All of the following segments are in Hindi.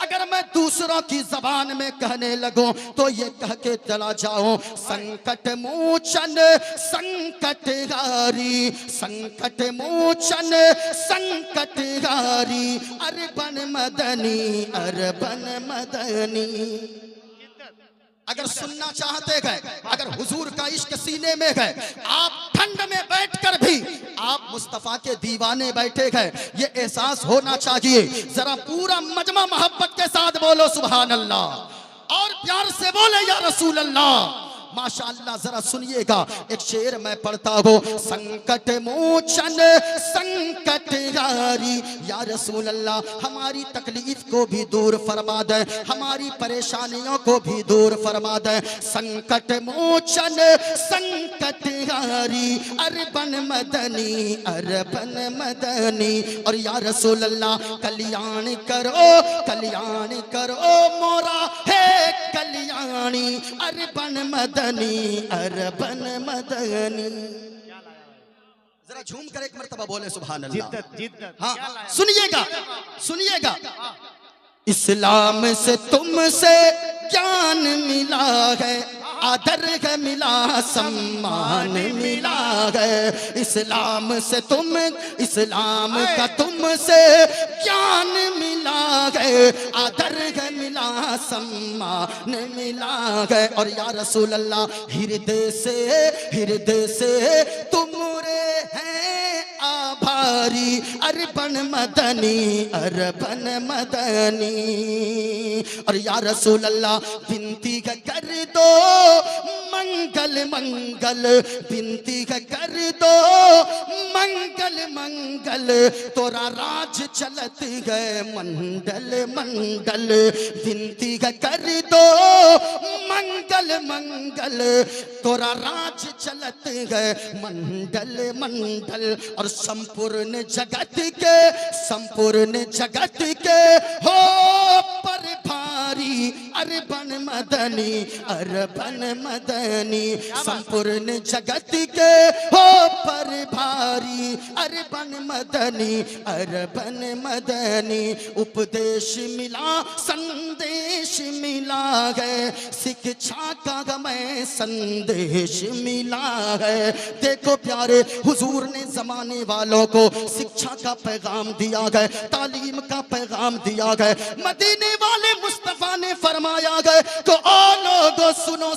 अगर मैं दूसरों की जबान में कहने लगूं तो ये कह के चला जाऊं, संकट मोचन संकट हारी, संकट मोचन संकट हारी, अरबन मदनी अरबन मदनी। अगर सुनना चाहते गए, अगर हुजूर का इश्क सीने में गए, आप ठंड में बैठकर भी आप मुस्तफा के दीवाने बैठे गए, ये एहसास होना चाहिए। जरा पूरा मजमा मोहब्बत के साथ बोलो सुभान अल्लाह और प्यार से बोले या रसूल अल्लाह। माशाअल्लाह, जरा सुनिएगा, एक शेर मैं पढ़ता हूँ, संकट मोचन संकट हारी, या रसूल अल्लाह हमारी तकलीफ को भी दूर फरमा दे, हमारी परेशानियों को भी दूर फरमा दे। संकट मोचन संकट हारी, अरबन मदनी अरबन मदनी, और या रसूल अल्लाह कल्याण करो मोरा है कल्याणी, अरबन मदनी अरबन मदनी। जरा झूम कर एक मर्तबा बोले सुभान अल्लाह। हाँ सुनिएगा, इस्लाम से तुमसे ज्ञान मिला है, आदर है मिला, सम्मान मिला है। इस्लाम का तुमसे ज्ञान मिला है, आदर है मिला, सम्मान मिला है। और या रसूल अल्लाह हृदय से तुमरे हैं आभारी, अरबन मदनी और या रसूल अल्लाह विनती कर दो मंगल, विनती कर दो मंगल, तोरा राज चलत है मंडल, विनती कर दो मंगल, तोरा राज चलत है मंडल, और संपूर्ण जगत के हो पर भारी, अरबन मदनी, संपूर्ण जगत के हो पर भारी, अरबन मदनी, उपदेश मिला संदेश मिला है, शिक्षा का हमें संदेश मिला है। देखो प्यारे, हुजूर ने जमाने वालों को शिक्षा का पैगाम दिया गया, तालीम का पैगाम दिया गया। मदीने वाले मुस्तफा ने फरमाया गया तो ओ लोगो सुनो,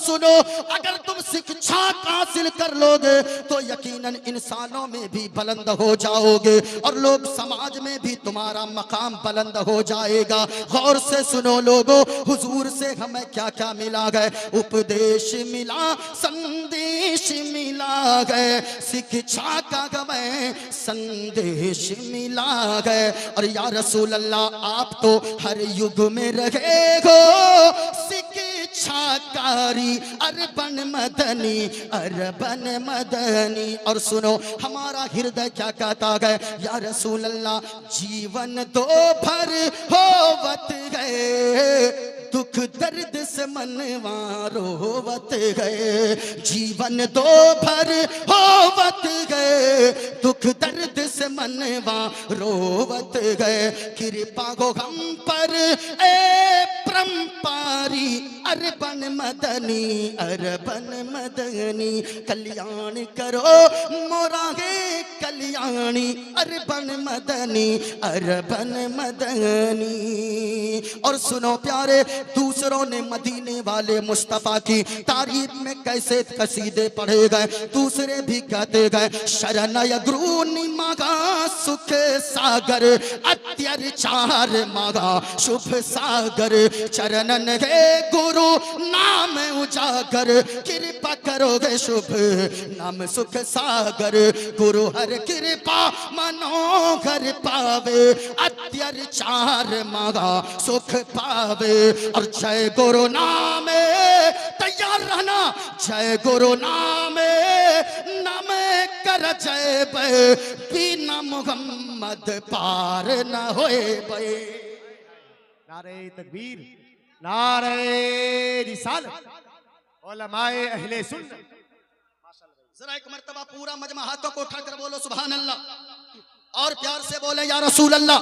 अगर तुम शिक्षा हासिल कर लोगे तो यकीनन इंसानों में भी बुलंद हो जाओगे और लोग समाज में भी तुम्हारा मकाम बुलंद हो जाएगा। गौर से सुनो लोगो, हुजूर से हमें क्या क्या मिला गया, उपदेश मिला संदेश मिला गया, शिक्षा का हमें संदेश मिला गया। और या रसूल अल्लाह आप तो हर युग में रहे हो शिक्षाकारी, अरबन मदनी। और सुनो हमारा हृदय क्या कहता है, या रसूल अल्लाह जीवन दो भर होवत गए, दुख दर्द से मनवा रोवत गए, जीवन दो भर होवत गए, दुख दर्द से मनवा रोवत गए। कृपा हो हम पर ए परम्पारी, अरबन मदनी, कल्याण करो मोरा गे कल्याणी, अरबन मदनी। और सुनो प्यारे, दूसरों ने मदीने वाले मुस्तफा की तारीफ में कैसे कसीदे पढ़े गए, दूसरे भी कहते गए, शरणय गुरु मगा सुख सागर, अत्याचार मगा शुभ सागर, चरणन हे गुरु नाम उजागर, कृपा करोगे शुभ नाम सुख सागर, गुरु हर कृपा मनोहर पावे, अत्याचार मगा सुख पावे। और जय गुरु नामे तैयार रहना, जय गुरु नामे नाम कर जय बे, बिना मोहम्मद पार न होए बे। नारे तकबीर, नारे रिसालत, उलमाए अहले सुन्नत। जरा एक मर्तबा पूरा मजमा हाथों को उठाकर बोलो सुभान अल्लाह। और प्यार से बोले या रसूल अल्लाह।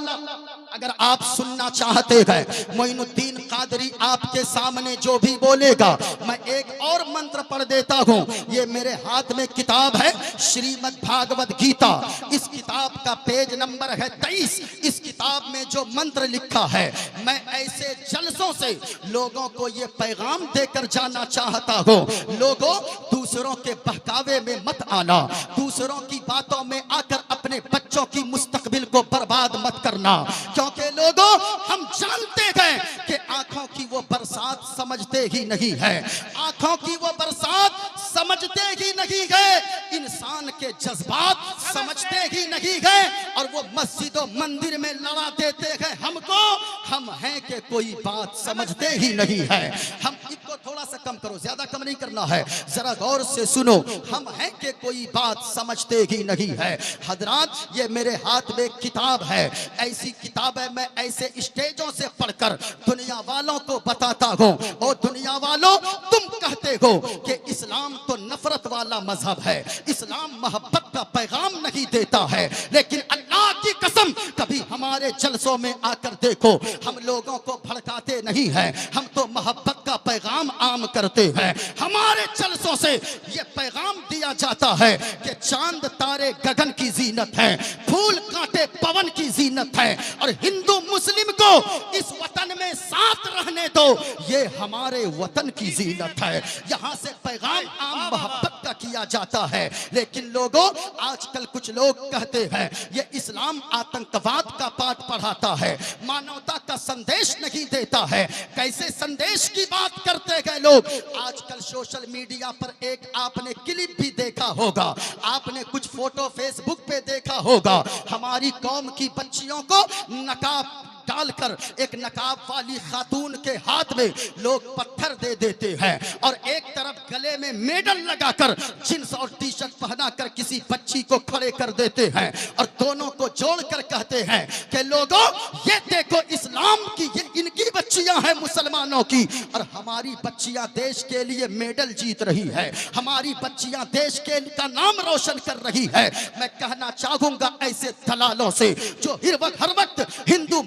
अगर आप सुनना चाहते हैं मोइनुद्दीन कादरी आपके सामने जो भी बोलेगा, मैं एक और मंत्र पढ़ देता हूँ। ये मेरे हाथ में किताब है श्रीमद् भागवत गीता। इस किताब का पेज नंबर है 23। इस किताब में जो मंत्र लिखा है, मैं ऐसे जलसों से लोगों को ये पैगाम देकर जाना चाहता हूँ, लोगों दूसरों के बहकावे में मत आना, दूसरों की बातों में आकर अपने बच्चों की मुस्तकबिल को बर्बाद मत करना। क्योंकि लोगों हम जानते हैं कि आंखों की वो बरसात समझते ही नहीं है, आंखों की वो बरसात समझते ही नहीं है, इंसान के जज्बात समझते ही नहीं है, और वो मस्जिदों मंदिर में लड़ा देते हैं हमको, हम हैं कि कोई बात समझते ही नहीं है। हम इसको थोड़ा सा कम करो, ज्यादा कम नहीं करना है, जरा गौर से सुनो। हम हैं कि कोई बात समझते ही नहीं है। हजरात, ये मेरे हाथ में किताब है, ऐसी किताब है, मैं ऐसे स्टेजों से पढ़कर दुनिया वालों को बताता हूँ। और दुनिया वालों, तुम कहते हो कि इस्लाम तो नफरत वाला मजहब है, इस्लाम मोहब्बत का पैगाम नहीं देता है, लेकिन अल्लाह की कसम कभी हमारे जलसों में आकर देखो, हम लोगों को भड़काते नहीं हैं, हम तो मोहब्बत का पैगाम आम करते हैं। हमारे जलसों से ये पैगाम दिया जाता है कि चांद तारे गगन की जीनत है, फूल कांटे पवन की जीनत है, और हिंदू मुस्लिम को इस वतन में साथ रहने दो, ये हमारे वतन की जीनत है। यहाँ से पैगाम आम मोहब्बत का किया जाता है। लेकिन लोगों, आजकल कुछ लोग कहते हैं ये इस्लाम आतंकवाद का पाठ पढ़ाता है, मानवता का संदेश नहीं देता है। कैसे संदेश की बात करते हैं लोग? आजकल सोशल मीडिया पर एक आपने क्लिप भी देखा होगा, आपने कुछ फोटो फेसबुक पे देखा होगा, हमारी कौम की बच्चियों को नकाब डालकर एक नकाब वाली खातून के हाथ में लोग पत्थर दे देते हैं, और एक तरफ गले में मेडल लगाकर जींस और टी शर्ट पहनाकर किसी बच्ची को खड़े कर देते हैं, और दोनों को जोड़कर कहते हैं कि लोगों ये देखो इस्लाम की, ये इनकी बच्चियां हैं मुसलमानों की, और हमारी बच्चियां देश के लिए मेडल जीत रही है, हमारी बच्चियां देश के का नाम रोशन कर रही है। मैं कहना चाहूंगा ऐसे दलालों से जो हर वक्त हिंदू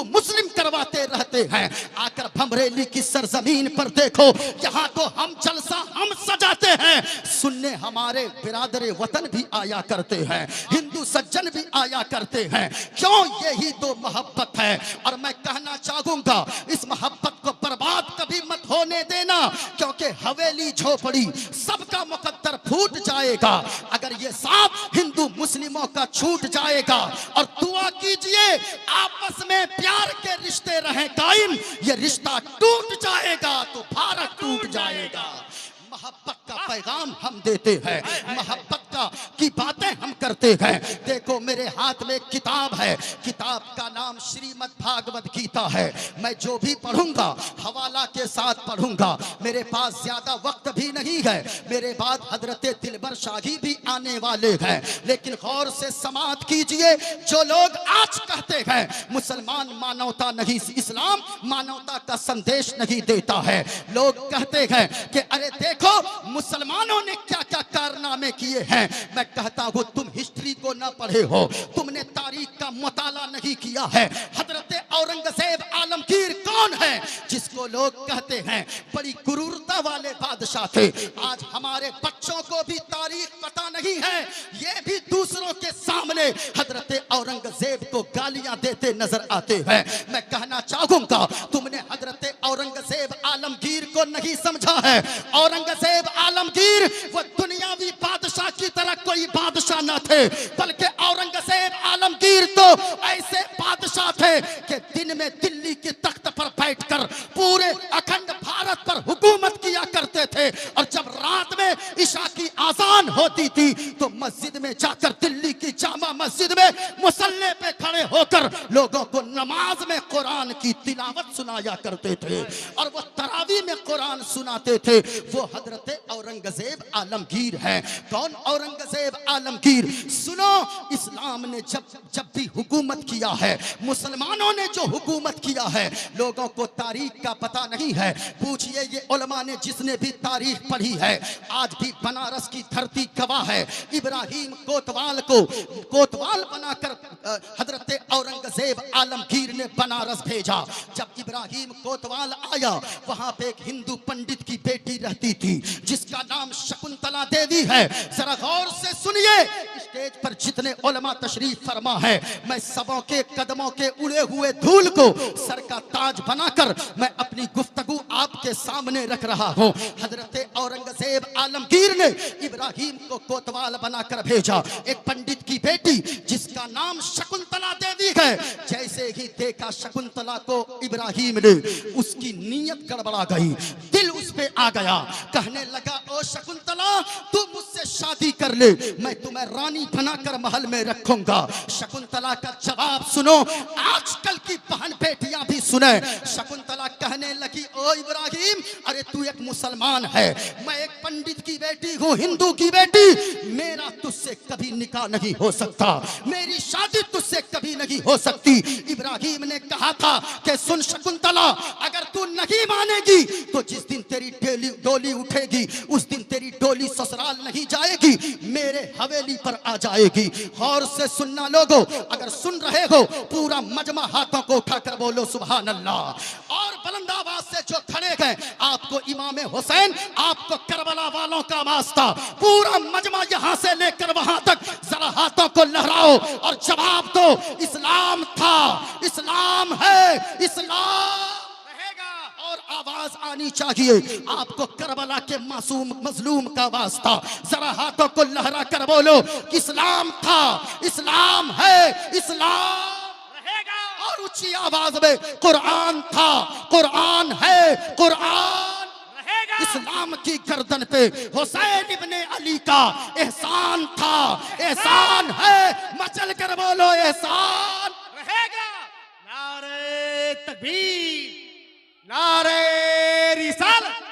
मुस्लिम करवाते रहते हैं, आकर भमरेली की सरजमीन पर देखो, यहाँ तो हम जलसा हम सजाते हैं, सुनने हमारे बिरादरे वतन भी आया करते हैं, हिंदू सज्जन भी आया करते हैं। क्यों? यही तो मोहब्बत है। और मैं कहना चाहूंगा इस मोहब्बत को बर्बाद कभी मत होने देना, क्योंकि हवेली झोपड़ी सबका मुकद्दर फूट जाएगा अगर ये साथ हिंदू मुस्लिमों का छूट जाएगा। और दुआ कीजिए आपस में प्यार के रिश्ते रहे कायम, ये रिश्ता टूट जाएगा तो भारत टूट जाएगा। मोहब्बत का पैगाम हम देते हैं, मोहब्बत की बातें हम करते हैं। देखो मेरे हाथ में किताब है, किताब का नाम श्रीमद् भागवत गीता है। मैं जो भी पढ़ूंगा हवाला के साथ पढ़ूंगा, मेरे पास ज्यादा वक्त भी नहीं है, मेरे बाद हजरत दिलबर शाही भी आने वाले हैं। लेकिन गौर से समाअत कीजिए, जो लोग आज कहते हैं मुसलमान मानवता नहीं, इस्लाम मानवता का संदेश नहीं देता है, लोग कहते हैं कि अरे देखो मुसलमानों ने क्या क्या कारनामे किए हैं। मैं कहता हूं तुम हिस्ट्री को ना पढ़े हो, तुमने तारीख का मुताला नहीं किया है। हजरत औरंगजेब आलमगीर कौन है जिसको लोग कहते हैं बड़ी क्रूरता वाले बादशाह थे। आज हमारे बच्चों को भी तारीख पता नहीं है, ये भी दूसरों के सामने हजरत औरंगजेब को गालियां देते नजर आते हैं। मैं कहना चाहूंगा तुमने हजरत औरंगजेब आलमगीर को नहीं समझा है। औरंगजेब आलमगीर वो दुनियावी बादशाह की तरह कोई बादशाह न थे, बल्कि औरंगजेब आलमगीर तो ऐसे बादशाह थे कि दिन में दिल्ली के तख्त पर बैठकर पूरे अखंड भारत पर हुकूमत किया करते थे, और जब रात में ईशा की आजान होती थी तो मस्जिद में जाकर, दिल्ली की जामा मस्जिद में मुसल्ले पे खड़े होकर लोगों को नमाज में कुरान की तिलावत सुनाया करते थे, और वो तरावी में कुरान सुनाते थे। वो हजरत औरंगजेब आलमगीर है। कौन औरंगजेब आलमगीर? सुनो, इस्लाम ने जब भी हुकूमत किया है, मुसलमानों ने जो हुकूमत किया है, लोगों को तारीख का पता नहीं है। पूछिए ये उलमा ने, जिसने भी तारीख पढ़ी है, आज भी बनारस की धरती गवाह है। इब्राहिम कोतवाल को कोतवाल बनाकर हजरत औरंगजेब आलमगीर ने बनारस भेजा। जब इब्राहिम कोतवाल आया, वहां पे एक हिंदू पंडित की बेटी रहती थी जिसका नाम शकुंतला देवी है। जरा गौर से सुनिए, स्टेज पर जितने उलमा तशरीफ फरमा है, मैं सबों के कदमों के उड़े हुए धूल को सर का ताज बनाकर मैं अपनी गुफ्तगू आपके सामने रख रहा हूं। हजरत औरंगजेब आलमगीर ने इब्राहिम को कोतवाल बनाकर भेजा, एक पंडित की बेटी जिसका नाम शकुंतला देवी है। जैसे ही देखा शकुंतला को इब्राहिम ने, उसकी नीयत गड़बड़ा गई, दिल उस पे आ गया। कहने लगा, ओ शकुंतला, तू मुझसे शादी कर ले, मैं तुम्हें रानी बनाकर महल में रखूंगा। शकुंतला का जवाब सुनो, आजकल की बहन बेटियां भी सुने। शकुंतला कहने लगी, ओ इब्राहिम, अरे तू एक मुसलमान है, मैं एक पंडित की बेटी हूँ, हिंदू की बेटी, मेरा तुझसे कभी निकाह नहीं हो सकता, मेरी शादी तुझसे कभी नहीं हो सकती। इब्राहिम ने कहा था कि सुन शकुंतला, अगर तू नहीं मानेगी तो जिस दिन तेरी डोली उठेगी उस दिन तेरी डोली ससुराल नहीं जाएगी, मेरे हवेली पर आ जाएगी। गौर से सुनना लोगों, अगर सुन रहे हो पूरा मजमा हाथों को उठाकर बोलो सुभान अल्लाह। और बुलंद आवाज से जो खड़े हैं, आपको इमाम हुसैन, आपको करबला वालों का वास्ता, पूरा मजमा यहां से लेकर वहां तक जरा हाथों को लहराओ और जवाब दो, इस्लाम था, इस्लाम है, इस्लाम रहेगा। और आवाज आनी चाहिए आपको करबला के मासूम मजलूम का वास्ता, जरा हाथों को लहरा कर बोलो, इस्लाम था, इस्लाम है, इस्लाम रहेगा। और ऊंची आवाज में, कुरान था, कुरान है, कुरान रहेगा। इस्लाम की गर्दन पे हुसैन इब्ने अली का एहसान था, एहसान है, मचल कर बोलो, एहसान रहेगा। नारे तकबीर, नारे रिसालत।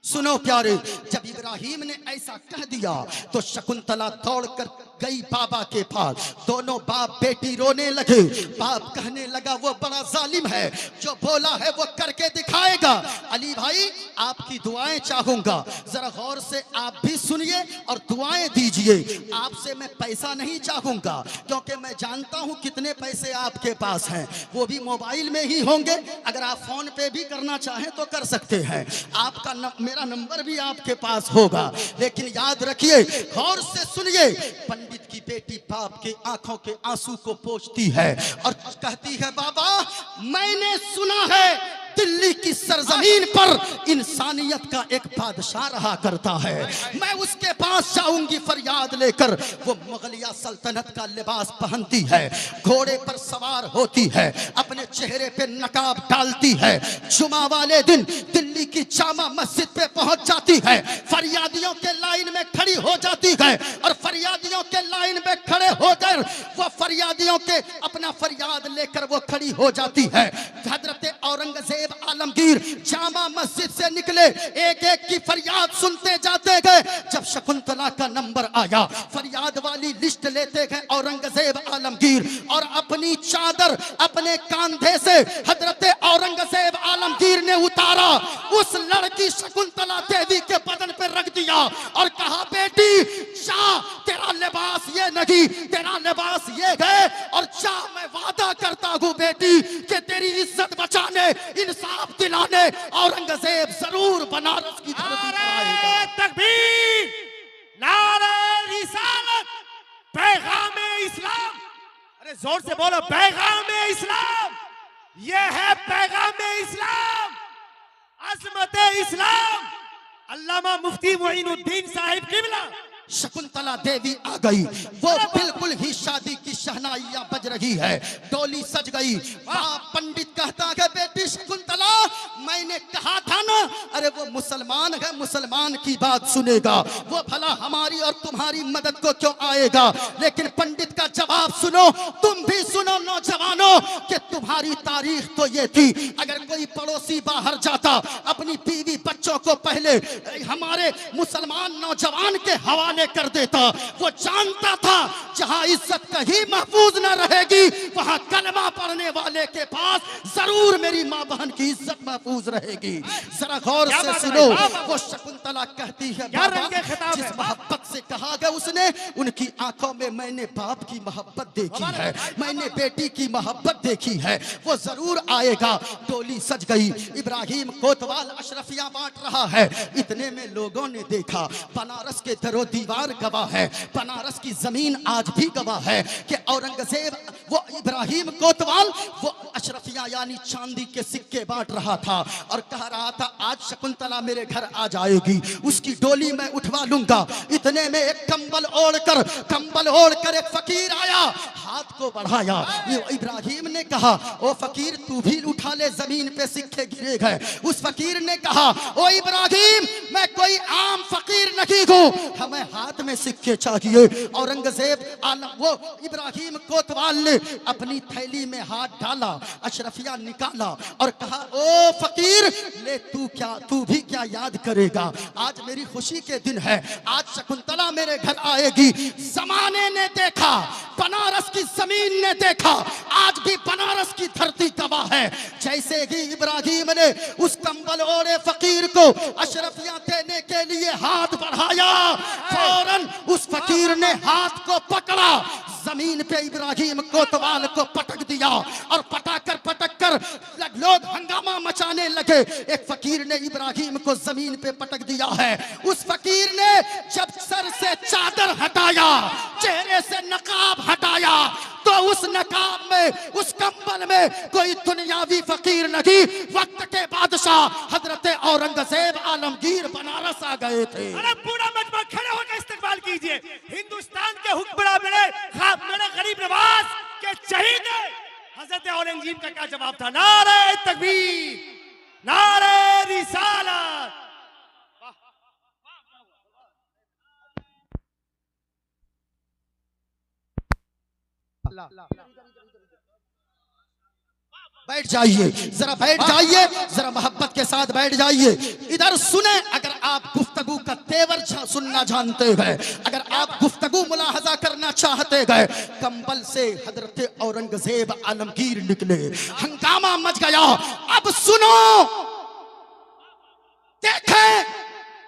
सुनो प्यारे, जब इब्राहिम ने ऐसा कह दिया तो शकुंतला दौड़कर गई बाबा के पास। दोनों बाप बेटी रोने लगे। बाप कहने लगा, वो बड़ा जालिम है, जो बोला है वो करके दिखाएगा। अली भाई, आपकी दुआएं चाहूंगा, जरा गौर से आप भी सुनिए और दुआएं दीजिए। आपसे मैं पैसा नहीं चाहूंगा, क्योंकि मैं जानता हूं कितने पैसे आपके पास हैं, वो भी मोबाइल में ही होंगे। अगर आप फोन पे भी करना चाहें तो कर सकते हैं, आपका मेरा नंबर भी आपके पास होगा। लेकिन याद रखिए, गौर से सुनिए, पंडित की बेटी बाप के आंखों के आंसू को पोंछती है और कहती है, बाबा, मैंने सुना है दिल्ली की सरजमीन पर इंसानियत का एक बादशाह रहा करता है, मैं उसके पास जाऊंगी फरियाद लेकर। वो मुगलिया सल्तनत का लिबास पहनती है, घोड़े पर सवार होती है, अपने चेहरे पे नकाब डालती है, जुमा वाले दिन दिल्ली की जामा मस्जिद पे पहुंच जाती है, फरियादियों के लाइन में खड़ी हो जाती है और फरियादियों के लाइन में खड़े होकर वो फरियादियों के अपना फरियाद लेकर वो खड़ी हो जाती है। हजरत औरंगजेब आलमगीर जामा मस्जिद से निकले, एक एक की फरियाद सुनते जाते गए। जब शकुंतला का नंबर आया, फरियाद वाली लिस्ट लेते गए औरंगजेब आलमगीर और अपनी चादर अपने कंधे से हजरत औरंगजेब आलमगीर ने उतारा, उस लड़की शकुंतला देवी के बदन पे रख दिया और कहा, बेटी जा, तेरा लिबास ये नहीं, तेरा लिबास ये है, और जा, मैं वादा करता हूं बेटी कि तेरी इज्जत बचाने, इंसाफ दिलाने औरंगजेब जरूर बनारस की धरती पर आएगा। तकबीर, नारे रिसालत, पैगाम इस्लाम। अरे जोर से बोलो, पैगाम इस्लाम। ये है पैगाम इस्लाम, अज़मत इस्लाम। अल्लामा मुफ्ती मुईनुद्दीन साहिब किबला। शकुंतला देवी आ गई, वो बिल्कुल ही शादी की शहनाइयां बज रही है, डोली सज गई। बाप पंडित कहता है, बेटी शकुंतला, मैंने कहा था ना, अरे वो मुसलमान है, मुसलमान की बात सुनेगा, वो भला हमारी और तुम्हारी मदद को क्यों आएगा। लेकिन पंडित का जवाब सुनो, तुम भी सुनो नौजवानों, कि तुम्हारी तारीख तो ये थी, अगर कोई पड़ोसी बाहर जाता अपनी बीवी बच्चों को पहले हमारे मुसलमान नौजवान के हवाले कर देता, वो जानता था जहां इज्जत कहीं महफूज न रहेगी वहां कलमा पढ़ने वाले के पास जरूर मेरी माँ बहन की इज्जत महफूज रहेगी। जरा गौर से सुनो, वो शकुंतला कहती है बाबा जिस मोहब्बत से कहा गया उसने, उनकी आंखों में मैंने बाप की मोहब्बत देखी है, मैंने बेटी की मोहब्बत देखी है, वो जरूर आएगा। टोली सज गई, इब्राहिम कोतवाल अशरफियां बांट रहा है। इतने में लोगों ने देखा बनारस के दरो दीवार गवाह है, बनारस की जमीन आज भी गवाह है कि औरंगजेब वो इब्राहिम कोतवाल वो अशरफियां यानी चांदी के सिक्के बांट रहा था और कह रहा था आज शकुंतला मेरे घर आ जाएगी, उसकी डोली मैं उठवा लूंगा। इतने में एक कंबल ओढ़कर एक फकीर आया, हाथ को बढ़ाया। इब्राहिम ने कहा ओ फकीर तू भी उठा ले, जमीन पे सिक्के गिरे गए। उस फकीर ने कहा ओ इब्राहिम मैं कोई आम फकीर नहीं हूं, हमें हाथ में सिक्के चाहिए। औरंगजेब वो इब्राहिम कोतवाल ने अपनी थैली में हाथ डाला, अशरफिया निकाला और कहा ओ फकीर ले तू भी क्या याद करेगा, आज मेरी खुशी के दिन है, आज शकुंतला मेरे घर आएगी। जमाने ने देखा, बनारस की जमीन ने देखा, आज भी बनारस की धरती गवाह है। जैसे ही इब्राहिम ने उस कंबल ओढ़े फकीर को अशरफियां देने के लिए हाथ बढ़ाया, फौरन उस फकीर ने हाथ को पकड़ा, जमीन पे इब्राहिम कोतवाल को पटक दिया और पटक कर लोग हंगामा मचाने लगे। एक फकीर ने इब्राहिम को जमीन पे पटक दिया है। उस फकीर ने जब सर से चादर हटाया, चेहरे से नकाब हटाया, तो उस नकाब में उस कंबल में कोई दुनियावी फकीर नहीं, वक्त के बादशाह हजरत औरंगजेब आलमगीर बनारस आ गए थे। अरे पूरा मजमा खड़े होकर इस्तकबाल कीजिए। हिंदुस्तान के हुक्मरान मेरे गरीब नवाज के शहीद हजरत औरंगजेब का क्या जवाब था? नारे तकबीर, नारे रिसालत। बैठ जाइए, जरा बैठ जाइए, जरा मोहब्बत के साथ बैठ जाइए। इधर सुने, अगर आप गुफ्तगू का तेवर सुनना जानते हैं, अगर आप गुफ्तगू मुलाहजा करना चाहते हैं, कंबल से हजरत औरंगजेब आलमगीर निकले, हंगामा मच गया। अब सुनो, देखें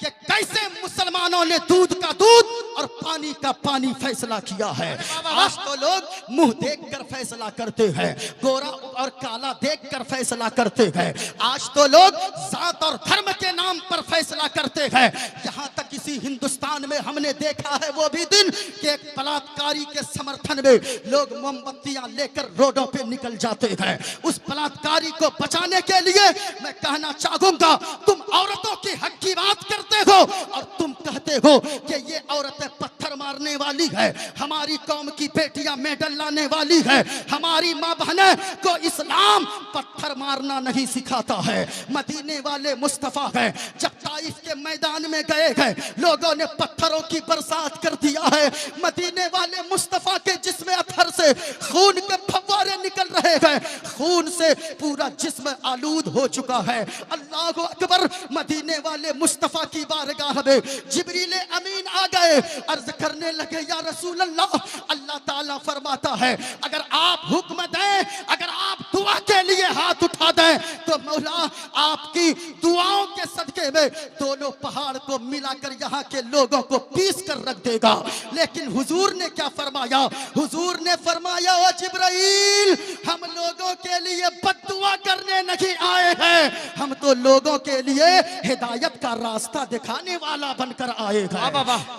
कि कैसे मुसलमानों ने दूध का दूध और पानी का पानी फैसला किया है। आज तो लोग मुंह देखकर फैसला करते हैं, गोरा और काला देखकर फैसला करते हैं। आज तो लोग जात और धर्म के नाम पर फैसला करते हैं। यहाँ तक किसी हिंदुस्तान में हमने देखा है वो भी दिन कि एक बलात्कारी के समर्थन में लोग मोमबत्तियां लेकर रोडों पे निकल जाते हैं। उस बलात्कारी को बचाने के लिए मैं कहना चाहूंगा, तुम औरतों की हक की बात करते हो और तुम कहते हो कि ये औरतें पत्थर मारने वाली है, हमारी कौम की बेटियां मेडल लाने वाली है, हमारी मां बहनें को इस्लाम पत्थर मारना नहीं सिखाता है। मदीने वाले मुस्तफा है, जब ताइफ के मैदान में गए हैं लोगों ने पत्थरों की बरसात कर दिया है। मदीने वाले मुस्तफा के जिस्म अतहर से खून के फव्वारे निकल रहे हैं, खून से पूरा जिस्म आलूद हो चुका है। अल्लाह अकबर। मदीने वाले मुस्तफा की बारगाह में जिब्रील अमीन आ गए, अर्ज करने लगे या रसूल अल्लाह, अल्लाह ताला फरमाता है अगर आप हुक्म दें, अगर आप दुआ के लिए हाथ उठा दें तो मौला आपकी दुआओं के सदके में दोनों पहाड़ को मिलाकर यहाँ के लोगों को पीस कर रख देगा। लेकिन हुजूर ने क्या फरमाया? हुजूर ने फरमाया ओ जिब्राइल, हम लोगों के लिए बद्दुआ करने नहीं आए हैं, हम तो लोगों के लिए हिदायत का रास्ता दिखाने वाला बनकर आए हैं।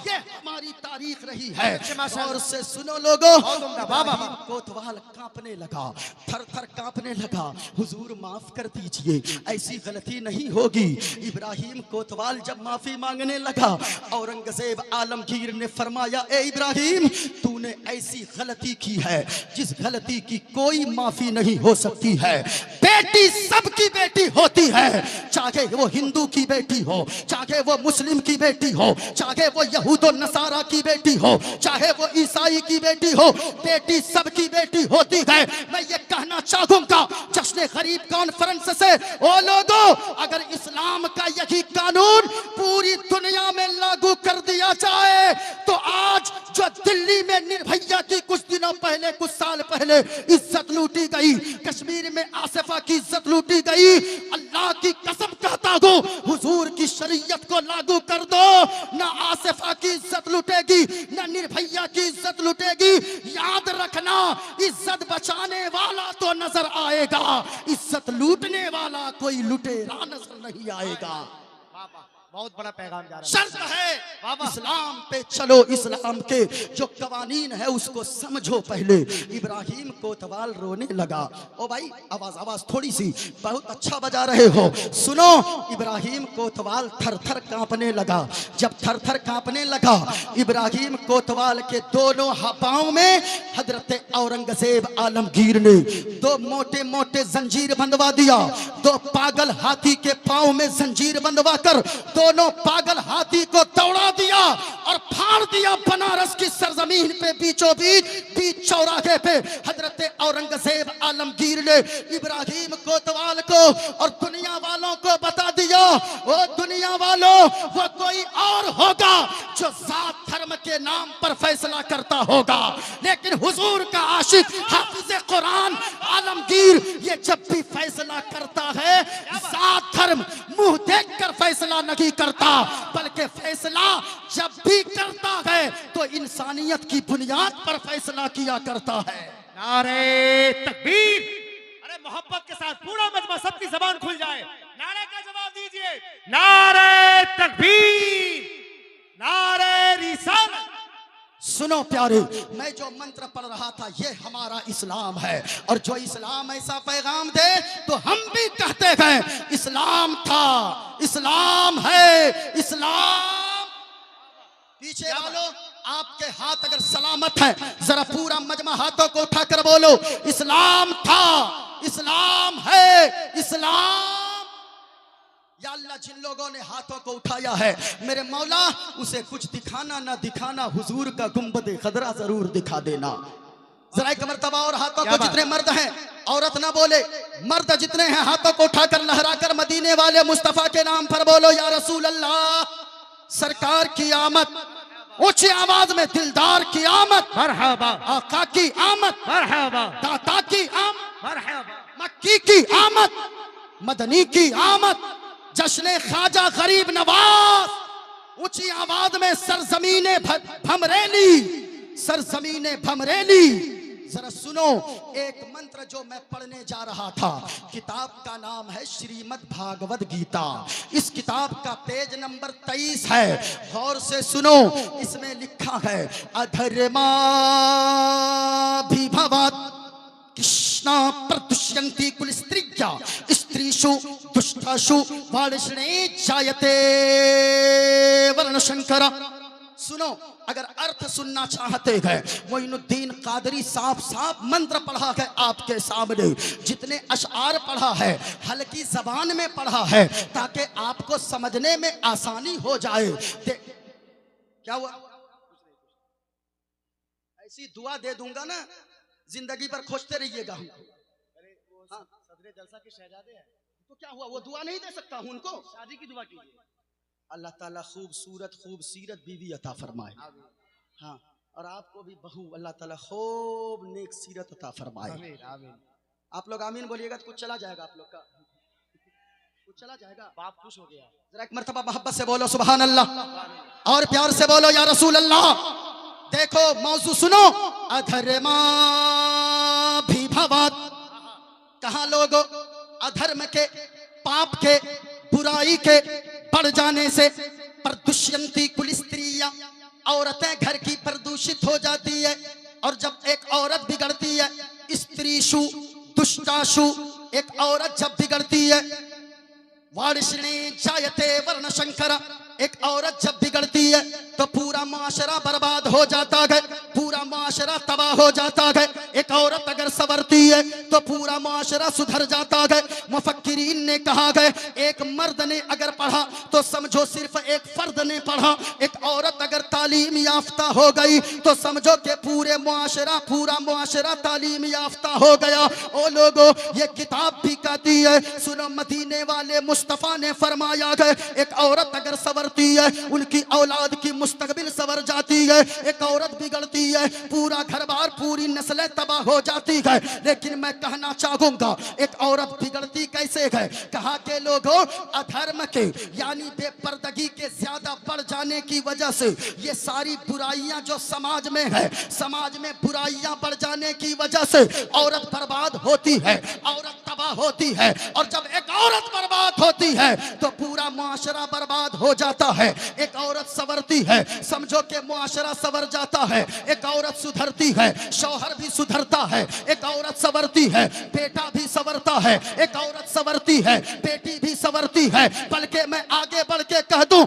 ये हमारी तारीख रही है। और से सुनो लोगों, कोतवाल कांपने लगा, थर थर कांपने लगा। हुजूर माफ कर दीजिए, ऐसी गलती नहीं होगी। इब्राहिम कोतवाल जब माफी मांगने लगा, औरंगजेब आलमगीर ने फरमाया ए इब्राहिम, तूने ऐसी गलती की है जिस गलती की कोई माफी नहीं हो सकती है। बेटी सबकी बेटी होती है, चाहे वो हिंदू की बेटी हो, चाहे वो मुस्लिम की बेटी हो, चाहे वो यहूद और नसारा की बेटी हो, चाहे वो ईसाई की बेटी हो, बेटी सबकी बेटी होती है। मैं ये कहना चाहूंगा जश्न गरीब कॉन्फ्रेंस से, ओ लोगों, अगर इस्लाम का यही कानून पूरी दुनिया में लागू कर दिया जाए तो आज जो दिल्ली में निर्भया की कुछ दिनों पहले, कुछ साल पहले इज्जत लूटी गई, कश्मीर में आसिफा की इज्जत लूटी गई, अल्लाह की कसम कहता हूं हुजूर की शरीयत को लागू कर दो, ना आसिफा की इज्जत लूटेगी, ना निर्भया की इज्जत लूटेगी। याद रखना, इज्जत बचाने वाला तो नजर आएगा, इज्जत लूटने वाला कोई लुटेरा नजर नहीं आएगा। बहुत बड़ा पैगाम जा रहा है। शर्त है इस्लाम पे चलो, इस्लाम के जो कवानीन है उसको समझो। पहले इब्राहिम कोतवाल रोने लगा। ओ भाई आवाज थोड़ी सी, बहुत अच्छा बजा रहे हो, सुनो। इब्राहिम कोतवाल थर थर कांपने लगा। जब थर थर कांपने लगा, इब्राहिम कोतवाल के दोनों पांव में हजरत औरंगजेब आलमगीर ने दो मोटे मोटे जंजीर बंधवा दिया। दो पागल हाथी के पांव में जंजीर बंधवा कर दोनों पागल हाथी को दौड़ा दिया और फाड़ दिया बनारस की सरजमीन पे, बीचों बीच चौराहे पे। हजरत औरंगजेब आलमगीर ने इब्राहिम कोतवाल को और दुनिया वालों को बता दिया, वो दुनिया वालों, वो कोई और होगा जो जात धर्म के नाम पर फैसला करता होगा, लेकिन हुजूर का आशिक हाफिज कुरान आलमगीर ये जब भी फैसला करता है, जात धर्म मुंह देखकर फैसला नहीं करता, बल्कि फैसला जब भी करता है तो इंसानियत की बुनियाद पर फैसला किया करता है। नारे तकबीर! अरे मोहब्बत के साथ पूरा मजमा, सबकी जबान खुल जाए, नारे का जवाब दीजिए। नारे तकबीर, नारे रिसालत। सुनो प्यारे, मैं जो मंत्र पढ़ रहा था ये हमारा इस्लाम है, और जो इस्लाम ऐसा पैगाम दे तो हम भी कहते हैं इस्लाम था, इस्लाम है, इस्लाम। पीछे वालों, आपके हाथ अगर सलामत है जरा पूरा मजमा हाथों को उठाकर बोलो, इस्लाम था, इस्लाम है, इस्लाम। या अल्लाह, जिन लोगों ने हाथों को उठाया है मेरे मौला, उसे कुछ दिखाना ना दिखाना, हुजूर का गुंबद खदरा जरूर दिखा देना। जरा एक मर्तबा और हाथों को, जितने मर्द हैं, औरत ना बोले, मर्द जितने हैं हाथों को उठाकर लहराकर मदीने वाले मुस्तफा के नाम पर बोलो, या रसूल अल्लाह, सरकार की आमद, ऊंची आवाज में, दिलदार की आमद, मरहबा, आका की आमद, मरहबा, दाता की आमद, मरहबा, मक्की की आमद, मदनी की आमद, जश्न ख्वाजा गरीब नवाज। ऊंची आवाज में सरजमीने भमरेली, सरजमीने भमरेली। जरा सुनो एक मंत्र जो मैं पढ़ने जा रहा था। किताब का नाम है श्रीमद् भागवत गीता। इस किताब का पेज नंबर 23 है, गौर से सुनो। इसमें लिखा है, अधर्मा विभवत् कृष्णा प्रदुष्यन्ति कुल स्त्रिया स्त्रीषु दुष्टाषु वालिष्णे जायते वर्णशंकर। सुनो, अगर अर्थ सुनना चाहते हैं, मोइनुद्दीन कादरी साफ मंत्र पढ़ा है आपके सामने, जितने अशआर पढ़ा है हल्की जबान में पढ़ा है ताकि आपको समझने में आसानी हो जाए। क्या हुआ? ऐसी दुआ दे दूंगा ना, जिंदगी भर खोजते रहिएगा हमको। हाँ, सदरे जलसा के शहजादे हैं, तो क्या हुआ, वो दुआ नहीं दे सकता हूं उनको? शादी की दुआ कीजिए, अल्लाह ताला खूबसूरत खूबसीरत बीवी अता फरमाए। हाँ, और आपको भी बहू अल्लाह ताला खूब नेक सीरत अता फरमाए। आमीन, आमीन। आप लोग आमीन बोलिएगा तो कुछ चला जाएगा, आप लोग का कुछ चला जाएगा। बाप खुश हो गया। जरा एक मर्तबा मोहब्बत से बोलो सुभान अल्लाह, और प्यार से बोलो या रसूल अल्लाह। देखो मौजू सुनो, अधर्मा विभवत्। कहा लोगो, अधर्म के, पाप के, बुराई के बढ़ जाने से प्रदुष्यंती कुल स्त्रियां, औरतें घर की प्रदूषित हो जाती है। और जब एक औरत बिगड़ती है, स्त्रीषु दुष्टाशु, एक औरत जब बिगड़ती है, वारिष्णे जायते वर्णशंकर, एक औरत जब बिगड़ती है तो पूरा माशरा बर्बाद हो जाता है, पूरा मुआशरा तबाह हो जाता है। एक औरत अगर संवरती है तो पूरा मुआशरा सुधर जाता है। मुफक्किरीन ने कहा है एक मर्द ने अगर पढ़ा तो समझो सिर्फ एक फर्द ने पढ़ा, एक औरत अगर तालीम याफ्ता हो गई तो समझो कि पूरा मुआशरा तालीम याफ्ता हो गया। ओ लोगों, ये किताब भी कहती है, सुनो, मदीने वाले मुस्तफ़ा ने फरमाया है एक औरत अगर संवरती है उनकी औलाद की मुस्तकबिल संवर जाती है। एक औरत बिगड़ती है पूरा घर बार पूरी नस्लें तबाह हो जाती है। लेकिन मैं कहना चाहूंगा एक औरत बिगड़ती कैसे है? कहा के लोगों, अधर्म के यानी बेपर्दगी के ज्यादा बढ़ जाने की वजह से ये सारी बुराइयां जो समाज में है, समाज में बुराइयां बढ़ जाने की वजह से औरत बर्बाद होती है, औरत तबाह होती है। और जब एक औरत बर्बाद होती है तो पूरा मुआशरा बर्बाद हो जाता है। एक औरत संवरती है, समझो कि मुआशरा संवर जाता है। एक औरत सुधरती है, शौहर भी सुधरता है। एक औरत संवरती है, बेटा भी संवरता है। एक औरत संवरती है, बेटी भी संवरती है। बल्कि मैं आगे बढ़ के कह दूं,